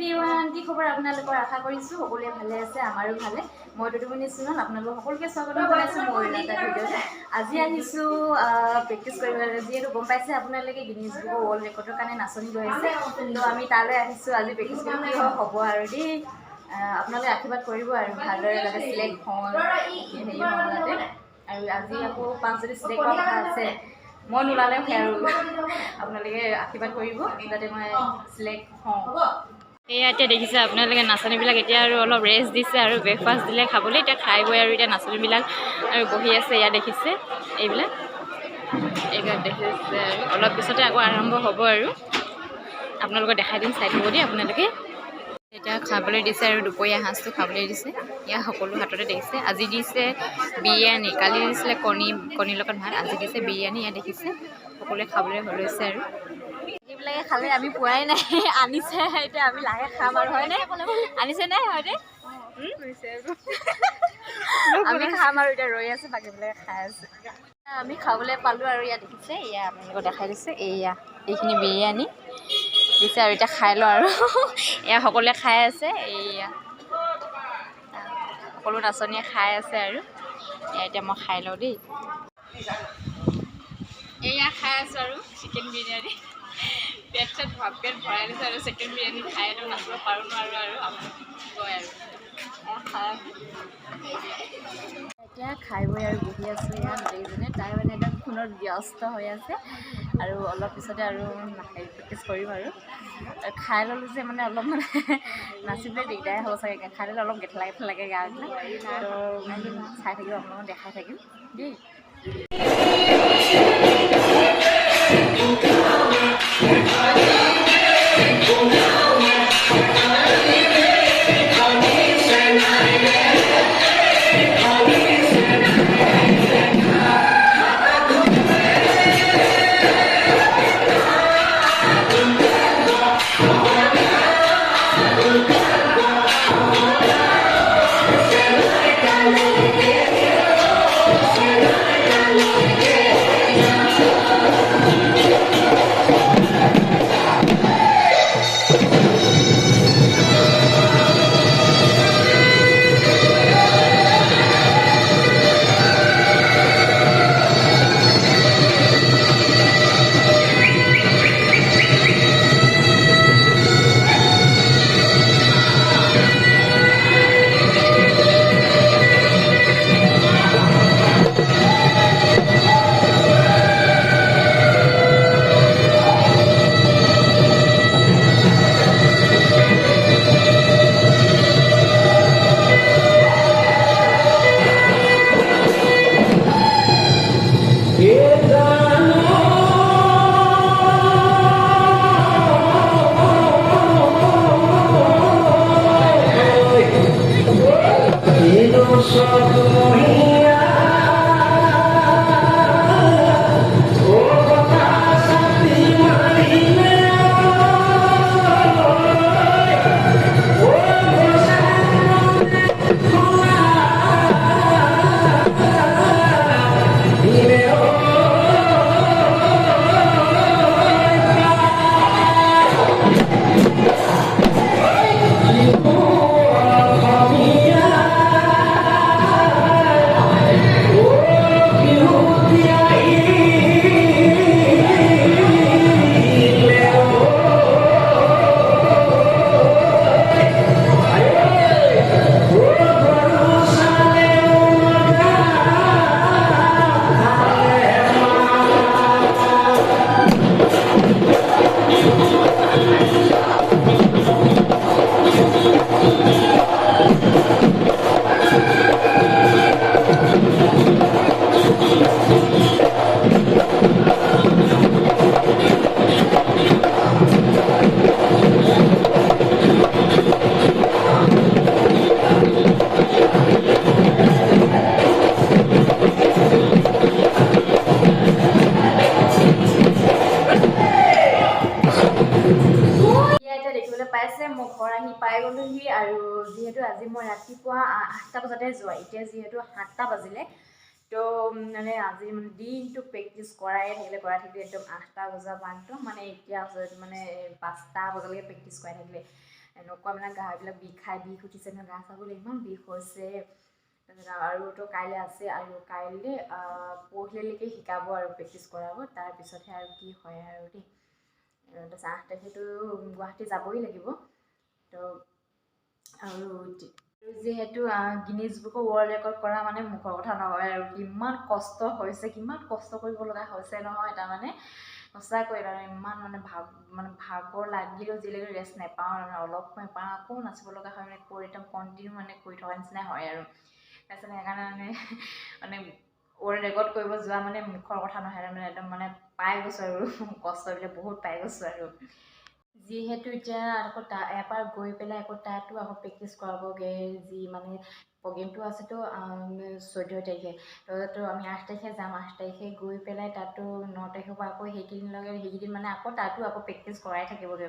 Everyone কি খবৰ আপোনালোকৰ আশা কৰিছোঁ সকলোৱে ভালে আছে আমাৰো ভালে মই দুদুমনি সুনল আপোনালোক সকলোকে স্বাগতম জনাইছোঁ মোৰ এটা ভিডিঅ'ত আজি আহিছোঁ প্ৰেক্টিছ কৰিবলৈ যিহেতু গম পাইছে আপোনালোকে গিনিজ বুক ৱৰ্ল্ড ৰেকৰ্ডৰ কাৰণে নাচনি লৈ আছে তো আমি তালৈ আহিছোঁ আজি প্ৰেক্টিছ কৰি কি হ'ব আৰু দেই আপোনালোকে আশীৰ্বাদ কৰিব আৰু ভালদৰে যাতে চিলেক্ট হওঁ হেৰি হওঁ যাতে আৰু আজি আকৌ 5 যদি চিলেক্ট হোৱা কথা আছে মই নোলালেও আৰু আপোনালোকে আশীৰ্বাদ কৰিব যাতে মই চিলেক্ট হওঁ এয়া এতিয়া দেখিছে আপোনালোকে নাচনীবিলাক এতিয়া আৰু অলপ ৰেষ্ট দিছে আৰু ব্ৰেকফাষ্ট দিলে খাবলৈ এতিয়া খাই বৈ আৰু এতিয়া নাচনীবিলাক আৰু বহি আছে এয়া দেখিছে এইবিলাক দেখিছে আৰু অলপ পিছতে আকৌ আৰম্ভ হ'ব আৰু আপোনালোকক দেখাই দিম চাই দিব দেই আপোনালোকে এতিয়া খাবলৈ দিছে আৰু দুপৰীয়া সাঁজটো খাবলৈ দিছে ইয়াৰ সকলো হাততে দেখিছে আজি দিছে বিৰিয়ানী কালি দিছিলে কণীৰ লগত ভাত আজি দিছে বিৰিয়ানী ইয়াত দেখিছে সকলোৱে খাবলৈ লৈছে আৰু এইবিলাকে খালে আমি পোৱাই নাই আনিছে এতিয়া আমি লাহে খাম আৰু হয়নে আনিছে নাই হয়নে আমি খাম আৰু এতিয়া ৰৈ আছে বাকীবিলাকে খাই আছে আমি খাবলৈ পালোঁ আৰু ইয়াত দেখিছে এয়া আপোনালোকক দেখাই দিছে এইখিনি বিৰিয়ানী দিছে আৰু এতিয়া খাই লওঁ আৰু এয়া সকলোৱে খাই আছে এয়া সকলো নাচনীয়ে খাই আছে আৰু এতিয়া মই খাই লওঁ দেই এয়া খাই আছোঁ আৰু চিকেন বিৰিয়ানী পেট ভৰাই দিছে আৰু চিকেন বিৰিয়ানী খাই নাচিব পাৰোঁ নোৱাৰোঁ আৰু কয় আৰু এতিয়া খাই বৈ আৰু বহি আছোঁ ইয়াত গোটেইজনে তাই মানে একদম ফোনত ব্যস্ত হৈ আছে আৰু অলপ পিছতে আৰু প্ৰেক্টিছ কৰিম আৰু খাই ল'লোঁ যে মানে অলপ মানে নাচিবলৈ দিগদাৰে হ'ব চাগে খাই ল'লে অলপ গেথলাগে গাবিলাক তো চাই থাকিম আপোনালোকক দেখাই থাকিম দেই পাইছে মই ঘৰ আহি পাই গ'লোহি আৰু যিহেতু আজি মই ৰাতিপুৱা 8টা বজাতে যোৱা এতিয়া যিহেতু 7টা বাজিলে তো মানে আজি মানে দিনটো প্ৰেক্টিছ কৰাই থাকিলে একদম 8টা বজাৰ পৰা একদম মানে এতিয়া মানে 5টা বজালৈকে প্ৰেক্টিছ কৰাই থাকিলে এনেকুৱা মানে গাবিলাক বিষ উঠিছে নহয়, গা চাবলৈ ইমান বিষ হৈছে। তাৰপিছত আৰুতো কাইলৈ আছে, আৰু কাইলৈ পৰহিলৈকে শিকাব আৰু প্ৰেক্টিচ কৰাব, তাৰপিছতহে আৰু কি হয় আৰু দেই। তাৰপিছত 8 তাৰিখেতো গুৱাহাটী যাবই লাগিব। তো আৰু যিহেতু গিনিজ বুক ৱৰ্ল্ড ৰেকৰ্ড কৰা মানে মুখৰ কথা নহয় আৰু, কিমান কষ্ট হৈছে, কিমান কষ্ট কৰিব লগা হৈছে নহয়। তাৰমানে সঁচাকৈ তাৰমানে ইমান মানে ভাগৰ লাগিলেও যিলৈকে ৰেষ্ট নাপাওঁ, অলপ সময় পাওঁ আকৌ নাচিব লগা হয়, মানে একদম কণ্টিনিউ মানে কৰি থকা নিচিনাই হয় আৰু। তাৰপিছত সেইকাৰণে মানে ৱৰ্ল্ড ৰেকৰ্ড কৰিব যোৱা মানে মুখৰ কথা নহয়, তাৰমানে একদম মানে পাই গৈছোঁ আৰু কষ্টবিলাক বহুত পাই গৈছোঁ আৰু। যিহেতু এতিয়া আকৌ এবাৰ গৈ পেলাই আকৌ তাতো আকৌ প্ৰেক্টিচ কৰাবগৈ, যি মানে প্ৰগ্ৰেমটো আছেতো 14 তাৰিখে, তো আমি 8 তাৰিখে যাম। 8 তাৰিখে গৈ পেলাই তাতো 9 তাৰিখৰ পৰা আকৌ সেইকেইদিন মানে আকৌ তাতো আকৌ প্ৰেক্টিচ কৰাই থাকিবগৈ।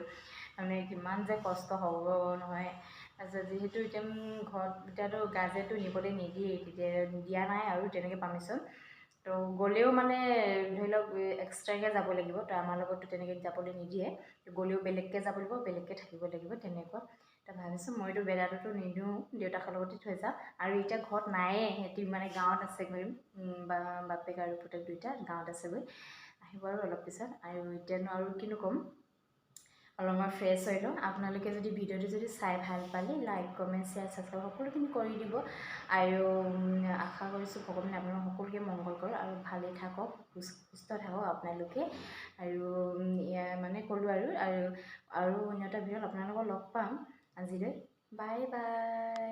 মানে কিমান যে কষ্ট হ'ব নহয়। তাৰপিছত যিহেতু এতিয়া ঘৰত এতিয়াতো গাৰ্জেনটো নিবলৈ নিদিয়ে, দিয়া নাই আৰু তেনেকৈ পাৰ্মিশ্যন। তো গ'লেও মানে ধৰি লওক এক্সট্ৰাকৈ যাব লাগিব, তো আমাৰ লগততো তেনেকৈ যাবলৈ নিদিয়ে। গ'লেও বেলেগকৈ যাব লাগিব, বেলেগকৈ থাকিব লাগিব, তেনেকুৱা। তো ভাবিছোঁ মইতো বেদাটোতো নিদিওঁ, দেউতাকৰ লগতে থৈ যাওঁ। আৰু এতিয়া ঘৰত নায়েই, সিহঁতি মানে গাঁৱত আছেগৈ, বাপেক আৰু পুতেক দুইটা গাঁৱত আছেগৈ, আহিব আৰু অলপ পিছত। আৰু এতিয়ানো আৰু কিনো ক'ম, অলপমান ফ্ৰেছ হৈ লওঁ। আপোনালোকে যদি ভিডিঅ'টো যদি চাই ভাল পালে লাইক, কমেণ্ট, শ্বেয়াৰ, ছাবস্ক্ৰাইব সকলোখিনি কৰি দিব। আৰু আশা কৰিছোঁ ভগৱানে আপোনালোক সকলোকে মংগল কৰক আৰু ভালেই থাকক, সুস্থ থাকক আপোনালোকে। আৰু মানে ক'লোঁ আৰু অন্য এটা ভিডিঅ'ত আপোনালোকক লগ পাম। আজিলৈ বাই বাই।